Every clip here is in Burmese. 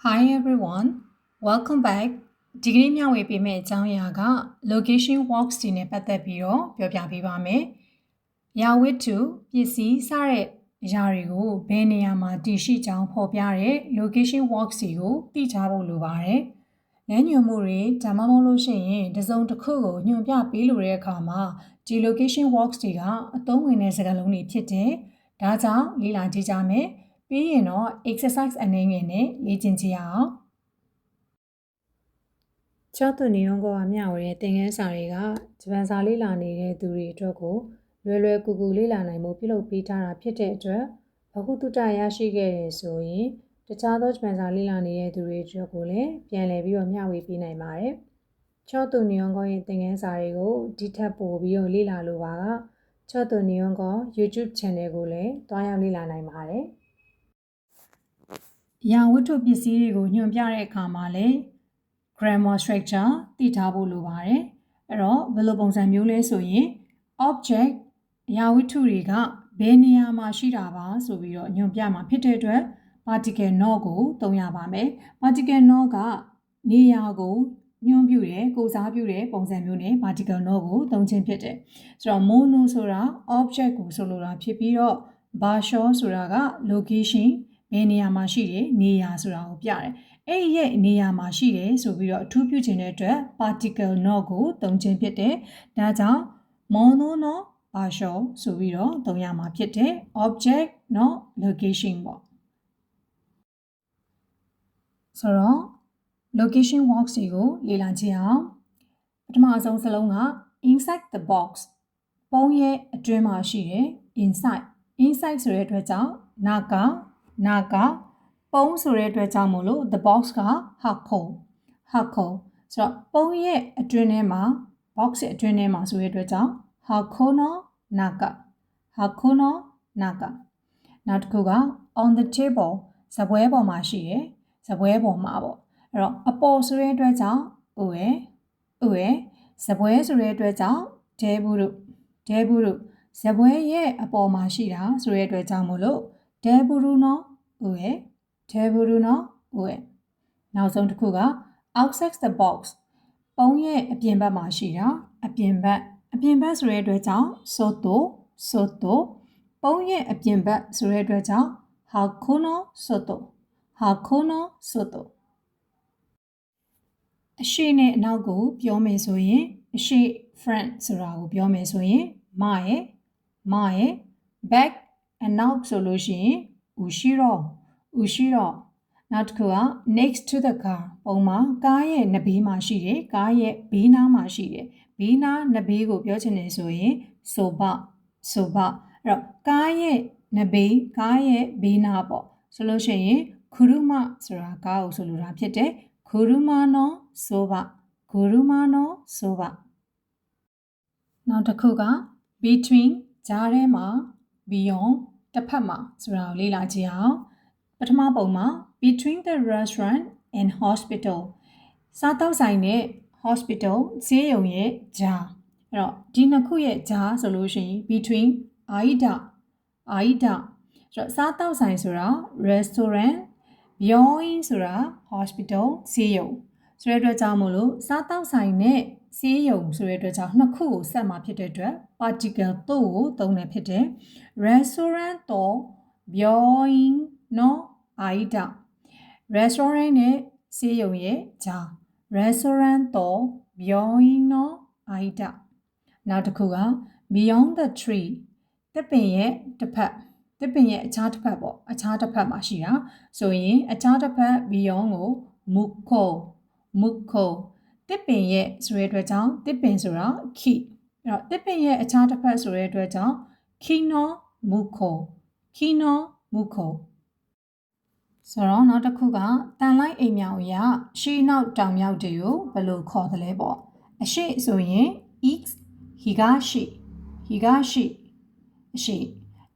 Hi everyone, welcome back. ဒီကနေ့မျှဝေပေးမယ့်အကြောင်းအရာက location walks တွေနဲ့ပတ်သက်ပြီးတော့ပြောပြပေးပါမယ်။ရာဝတ္ထုပစ္စည်းစတဲ့အရာတွေကိုဘယ်နေရာမှာတည်ရှိကြောင်းဖော်ပြတဲ့ location walks တွေကိုသိထားဖို့လိုပါတယ်။လမ်းညွှန်မှုတွေဒါမှမဟုတ်လို့ရှိရင်တစ်စုံတစ်ခုကိုညွှန်ပြပေးလို့တဲ့အခါမှာဒီ location walks တွေကအသုံးဝင်တဲ့စကားလုံးတွေဖြစ်တယ်။ဒါကြောင့်လေ့လာကြည့်ကြမယ်။ပြီးရင်တော့ exercise အနေငယ်နဲ့လေ့ကျင့်ကြည့်အောင်။6သူနေုံကမျှဝေတဲ့သင်ခန်းစာတွေကဂျပန်စာလေ့လာနေတဲ့သူတွေအတွက်ကိုလွယ်ကူကူလေ့လာနိုင်မှုပြုလုပ်ပေးထားတာဖြစ်တဲ့အတွက်ဘဟုတုတရရှိခဲ့တယ်ဆိုရင်တခြားသောဂျပန်စာလေ့လာနေတဲ့သူတွေအတွက်ကိုလည်းပြန်လည်ပြီးတော့မျှဝေပေးနိုင်ပါတယ်။6သူနေုံကရဲ့သင်ခန်းစာတွေကိုဒီထက်ပိုပြီးတော့လေ့လာလိုပါက6သူနေုံက YouTube channel ကိုလည်းတွားရောက်လေ့လာနိုင်ပါတယ်။ရာဝတ္ထုပစ္စည်းတွေကိုညွှန်ပြတဲ့အခါမှာလည်း grammar structure သိထားဖို့လိုပါတယ်။အဲ့တော့ဘယ်လိုပုံစံမျိုးလဲဆိုရင် object ရာဝတ္ထုတွေကဘယ်နေရာမှာရှိတာပါဆိုပြီးတော့ညွှန်ပြမှာဖြစ်တဲ့အတွက် particle not ကိုသုံးရပါမယ်။ particle not ကနေရာကိုညွှန်ပြတဲ့ကိုစားပြုတဲ့ပုံစံမျိုးနဲ့ particle not ကိုသုံးခြင်းဖြစ်တယ်။ဆိုတော့ mono ဆိုတာ object ကိုဆိုလိုတာဖြစ်ပြီးတော့ basho ဆိုတာက location ဘယ်နေရာမှာရှိတယ်နေရာဆိုတာကိုပြတယ်။အဲ့ဒီရဲ့နေရာမှာရှိတယ်ဆိုပြီးတော့အထူးပြုခြင်းတဲ့အတွက် particle not ကိုသုံးခြင်းဖြစ်တယ်။ဒါကြောင့် mono no basho ဆိုပြီးတော့သုံးရမှာဖြစ်တယ်။ object no location ပေါ့။ဆိုတော့ location walks တွေကိုလေ့လာကြည့်အောင်။ပထမအဆုံးစလုံးက inside the box ပုံရဲ့အတွင်းမှာရှိတယ် inside ဆိုတဲ့အတွက်ကြောင့်နာကပုံဆိုတဲ့အတွက်ကြောင့်မို့လို့ the box က hako ဆိုတော့ပုံရဲ့အတွင်းထဲမှာ box ရဲ့အတွင်းထဲမှာဆိုတဲ့အတွက်ကြောင့် hako no naka နောက်တစ်ခုက on the table ဇပွဲပေါ်မှာရှိတယ်ဇပွဲပေါ်မှာပေါ့အဲ့တော့အပေါ်ဆိုတဲ့အတွက်ကြောင့်ဥရဇပွဲဆိုတဲ့အတွက်ကြောင့်ဒေဘူးဇပွဲရဲ့အပေါ်မှာရှိတာဆိုတဲ့အတွက်ကြောင့်မို့လို့ဒေဘူးရုနော်ဥရနောက်ဆုံးတစ်ခုက outside the box ပုံရဲ့အပြင်ဘက်မှာရှိတာအပြင်ဘက်ဆိုတဲ့အတွက်ကြောင့် soto ပုံရဲ့အပြင်ဘက်ဆိုတဲ့အတွက်ကြောင့် hako no soto အရှိနဲ့အနောက်ကိုပြောမယ်ဆိုရင်အရှိ front ဆိုတာကိုပြောမယ်ဆိုရင်မရဲ့ back andနောက်ဆိုလို့ရှိရင် ushiro နောက်တစ်ခုက next to the car ပုံမှာကားရဲ့နဘေးမှာရှိတယ်ကားရဲ့ဘေးနားမှာရှိတယ်ဘေးနားနဘေးကိုပြောချင်တယ်ဆိုရင် soba အဲ့တော့ကားရဲ့နဘေးကားရဲ့ဘေးနားပေါ့ဆိုလို့ရှိရင် kuruma ဆိုတာကားကိုဆိုလိုတာဖြစ်တယ် kuruma no soba နောက်တစ်ခုက between ကြားထဲမှာ beyond တစ်ဖက်မှာဆိုတာကိုလေ့လာကြည့်အောင်ပထမပုံမှာ between the restaurant and hospital စားသောက်ဆိုင်နဲ့ hospital ဆေးရုံရဲ့ကြားအဲ့တော့ဒီနှစ်ခုရဲ့ကြားဆိုလို့ရှိရင် between aida ဆိုတော့စားသောက်ဆိုင်ဆိုတာ restaurant 病院ဆိုတာ hospital ဆေးရုံဆိုတဲ့အတွက်ကြောင့်မို့လို့စားသောက်ဆိုင်နဲ့ဆေးရုံဆိုတဲ့အတွက်ကြောင့်နှစ်ခုကိုဆက်မှာဖြစ်တဲ့အတွက် particle တို့ကိုသုံးနေဖြစ်တယ် restaurant တော့ 病院の間 restaurant နဲ့ဆေးရုံရဲ့ကြား restaurant တော့ 病院の間နောက်တစ်ခုက beyond the tree တစ်ပင်ရဲ့တစ်ဖက်တစ်ပင်ရဲ့အခြားတစ်ဖက်ပေါ့အခြားတစ်ဖက်မှာရှိတာဆိုရင်အခြားတစ်ဖက် beyond ကို mukko တစ်ပင်ရဲ့ဆိုတဲ့အတွက်ကြောင့်တစ်ပင်ဆိုတာ ki အဲ့တော့တစ်ပင်ရဲ့အခြားတစ်ဖက်ဆိုတဲ့အတွက်ကြောင့် kino mukko ဆိုတော့နောက်တစ်ခုကတန်လိုက်အိမ်မြောင်အရာရှေးနောက်တောင်မြောက်တွေကိုဘယ်လိုခေါ်သလဲပေါ့အရှိဆိုရင် east higashi အရှိ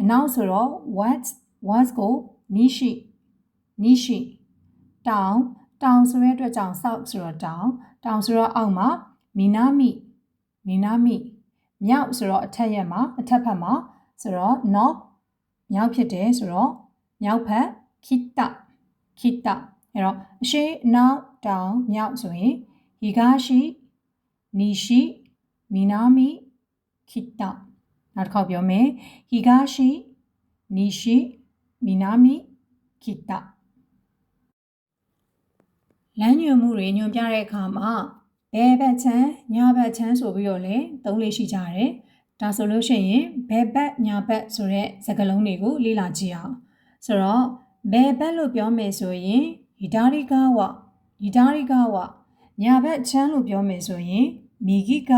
အနောက်ဆိုတော့ west ကို nishi တောင်ဆိုတဲ့အတွက်ကြောင့် south ဆိုတော့တောင်ဆိုတော့အောက်မှာ minami မြောက်ဆိုတော့အထက်ဘက်မှာဆိုတော့ north မြောက်ဖြစ်တယ်ဆိုတော့မြောက်ဘက် kita အဲ့တော့အရှိနောက်တောင်မြောက်ဆိုရင် higashi nishi minami kita နောက်တစ်ခေါက်ပြောမယ် higashi nishi minami kita လမ်းညွှန်မှုတွေညွှန်ပြတဲ့အခါမှာဘယ်ဘက်ချမ်းညာဘက်ချမ်းဆိုပြီးတော့လည်းသုံးလေးရှိကြတယ်ဒါဆိုလို့ရှိရင်ဘယ်ဘက်ညာဘက်ဆိုတဲ့စကားလုံးတွေကိုလေ့လာကြည့်အောင်ဆိုတော့ဘယ်ဘက်လို့ပြောမယ်ဆိုရင် 左側ညာဘက်ချမ်းလို့ပြောမယ်ဆိုရင်右側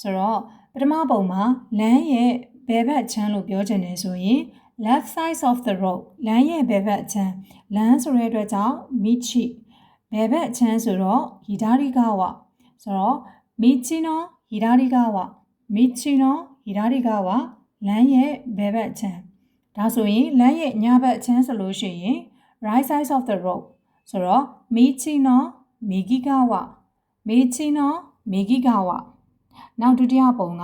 ဆိုတော့ပထမပုံမှာလမ်းရဲ့ဘယ်ဘက်ချမ်းလို့ပြောချင်တယ်ဆိုရင် left side of the road လမ်းရဲ့ဘယ်ဘက်ချမ်းလမ်းဆိုတဲ့အတွက်ကြောင့် michi ဘယ်ဘက်ချမ်းဆိုတော့ 左側ဆိုတော့ michi no左側လမ်းရဲ့ဘယ်ဘက်ချမ်းဒါဆိုရင်လမ်းရဲ့ညာဘက်ချမ်းဆိုလို့ရှိရင် right side of the road ဆိုတော့ michi no右側နောက်ဒုတိယပုံက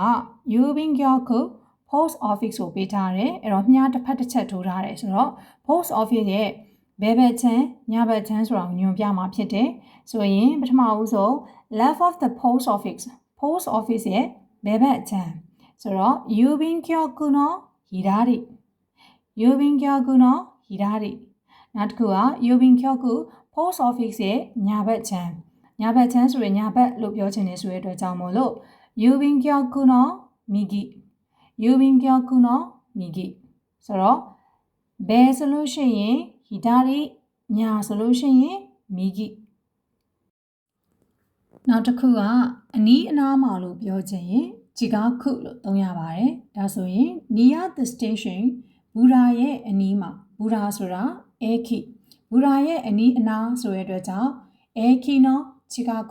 郵便局 post office ကိုပေးထားတယ်အဲ့တော့မြားတစ်ဖက်တစ်ချက်ထိုးထားတယ်ဆိုတော့ post office ရဲ့ဘယ်ဘက်ချမ်းညာဘက်ချမ်းဆိုတာကိုညွှန်ပြမှာဖြစ်တယ်ဆိုရင်ပထမဦးဆုံး left of the post office ရဲ့ဘယ်ဘက်ချမ်းဆိုတော့ 郵便局の左နောက်တစ်ခုက 郵便局 post office ရဲ့ညာဘက်ချမ်းဆိုရင်ညာဘက်လို့ပြောချင်တယ်ဆိုတဲ့အတွက်ကြောင့်မို့လို့郵便局の右ဆိုတော့ဘယ်ဆိုလို့ရှိရင်左ညာဆိုလို့ရှိရင်右နောက်တစ်ခုကအနီးအနားမှာလို့ပြောချင်ရင်จิกาခုလို့သုံးရပါတယ်ဒါဆိုရင် near the station ဘူရာရဲ့အနီးမှာဘူရာဆိုတာ駅ဘူရာရဲ့အနီးအနားဆိုတဲ့အတွက်ကြောင့်駅の近く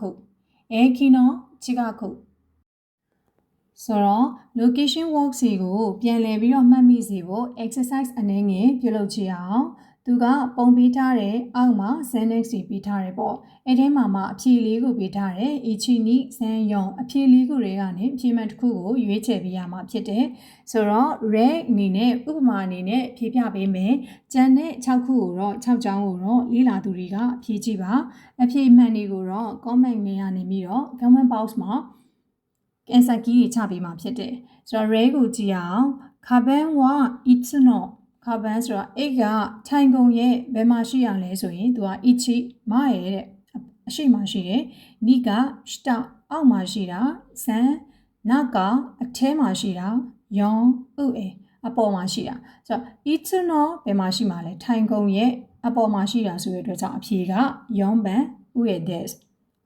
ဆိုတော့ location work စီကိုပြန်လည်ပြီးတော့မှတ်မိစေဖို့ exercise အနေငယ်ပြုလုပ်ကြည့်အောင်သူကပုံပေးထားတဲ့အောက်မှာ Xanax စီပေးထားတယ်ပေါ့အဲ့ထဲမှာအဖြေလေးကိုပေးထားတယ် Ichini ဇန်ယုံအဖြေလေးကိုတွေကနေအဖြေမှန်တစ်ခုကိုရွေးချယ်ပေးရမှာဖြစ်တယ်ဆိုတော့ red အနေနဲ့ဥပမာအနေနဲ့ဖြေပြပေးမယ်ကျန်တဲ့6ခုကိုတော့6ချောင်းကိုတော့လေးလာသူတွေကဖြေကြည့်ပါအဖြေမှန်တွေကိုတော့ comment နေရာနေပြီးတော့ comment box မှာanswer key တွေချပေးမှာဖြစ်တယ်ဆိုတော့ red ကိုကြည့်အောင်カバンはいつのカバンဆိုတာအိတ်ကထိုင်ကုန်ရဲ့ဘယ်မှာရှိရလဲဆိုရင်သူက ichi မရဲ့တဲ့အရှိမရှိတယ်နိက下အောက်မှာရှိတာဆန်နာကအထဲမှာရှိတာယောင်ဥအပေါ်မှာရှိတာဆိုတော့ ichi no ဘယ်မှာရှိမှာလဲထိုင်ကုန်ရဲ့အပေါ်မှာရှိတာဆိုတဲ့အတွက်ကြောင့်အဖြေကယောင်ပန်ဥရဲ့ des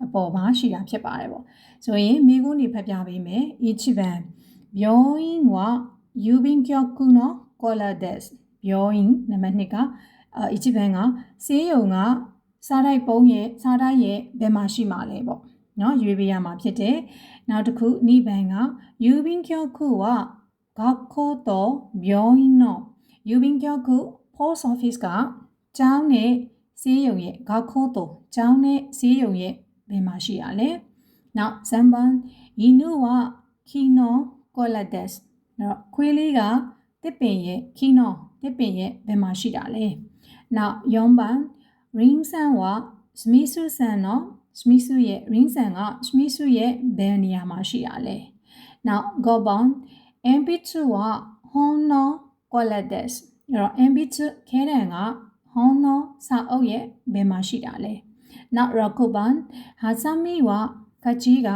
အပေါ်မှာရှိတာဖြစ်ပါတယ်ပေါ့ဆိုရင်မိကုန်းနေဖတ်ပြပေးမယ် ichi ban 病院は郵便局のコーラです。病院နံပါတ်2က一番ကဆေးရုံကစားတိုက်ပုံးရဲ့စားတိုက်ရဲ့ဘယ်မှာရှိမှာလဲပေါ့เนาะရွေးပေးရမှာဖြစ်တယ်နောက်တစ်ခု2番က郵便局は学校と病院の郵便局 post office ကကျောင်းနဲ့ဆေးရုံရဲ့学校とကျောင်းနဲ့ဆေးရုံရဲ့ဘယ်မှာရှိရလဲနောက်3番犬は木のコーラですနော်ခွေးလေးကတစ်ပင်ရဲ့ခီနောတစ်ပင်ရဲ့ဘယ်မှာရှိတာလဲနောက်4番ရင်းဆန်ဝစမီဆူဆန်နော်စမီဆူရဲ့ရင်းဆန်ကစမီဆူရဲ့ဘယ်နေရာမှာရှိတာလဲနောက်5番MP2ဝဟွန်နောကွာလက်ဒက်စ်အဲ့တော့ MP2 ခဲတံကဟွန်နောစာအုပ်ရဲ့ဘယ်မှာရှိတာလဲနောက်6番ဟာဆာမီဝခကြီးက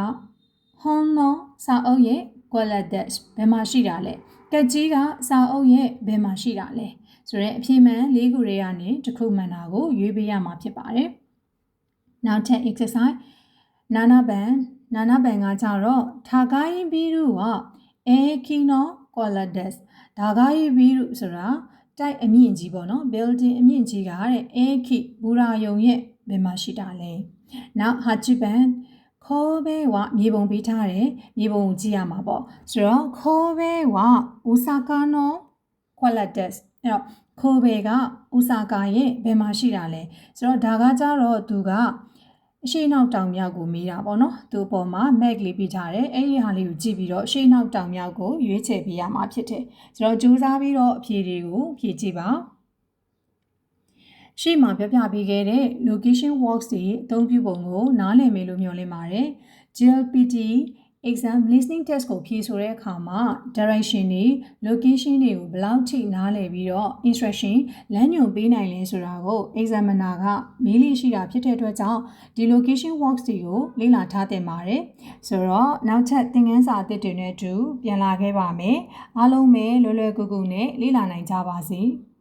ဟွန်နောစာအုပ်ရဲ့ကွာလက်ဒက်စ်ဘယ်မှာရှိတာလဲကကြီးကစာအုပ်ရဲ့ဘယ်မှာရှိတာလဲဆိုတော့အဖြေမှန်၄ခုတွေကနေတစ်ခုမှန်တာကိုရွေးပေးရမှာဖြစ်ပါတယ်နောက်ထပ် exercise နာနာဘန်ကကြတော့ထာဂိုင်းဘီရူကအေကီနိုကွာလက်ဒက်စ်ဒါဂိုင်းဘီရူဆိုတာတိုက်အမြင့်ကြီးပေါ့နော် building အမြင့်ကြီးကတဲ့အေကီဘူရာယုံရဲ့ဘယ်မှာရှိတာလဲနောက်ဟာချီဘန်ခေါ်ဘဲဝမြေပုံပေးထားတယ်မြေပုံကိုကြည့်ရမှာပေါ့ဆိုတော့ခေါ်ဘဲဝအိုဆာကာနိုကွာလက်ဒက်စ်အဲ့တော့ခေါ်ဘဲကအိုဆာကာရဲ့ဘယ်မှာရှိတာလဲဆိုတော့ဒါကကြတော့သူကအရှိနောက်တောင်မြောက်ကိုမေးတာပေါ့နော်သူ့ပေါ်မှာ map လေးပြထားတယ်အဲ့ဒီဟာလေးကိုကြည့်ပြီးတော့အရှိနောက်တောင်မြောက်ကိုရွေးချယ်ပေးရမှာဖြစ်တယ်ဆိုတော့ကြိုးစားပြီးတော့အဖြေတွေကိုဖြေကြည့်ပါ ရှေ့မှာပြပြပေးခဲ့တဲ့ location works တွေအသုံးပြုပုံကိုနားလည်မယ်လို့မျှော်လင့်ပါတယ်။ GLPT exam listening test ကိုဖြေဆိုတဲ့အခါမှာ direction တွေ location တွေကိုဘယ်လောက်ထိနားလည်ပြီးတော့ instruction လမ်းညွှန်ပေးနိုင်လဲဆိုတာကို examiner ကမေးလို့ရှိတာဖြစ်တဲ့အတွက်ကြောင့်ဒီ location works တွေကိုလေ့လာထားသင့်ပါတယ်။ဆိုတော့နောက်ထပ်သင်ခန်းစာအသစ်တွေနဲ့အတူပြန်လာခဲ့ပါမယ်။အားလုံးပဲလွယ်လွယ်ကူကူနဲ့လေ့လာနိုင်ကြပါစေ။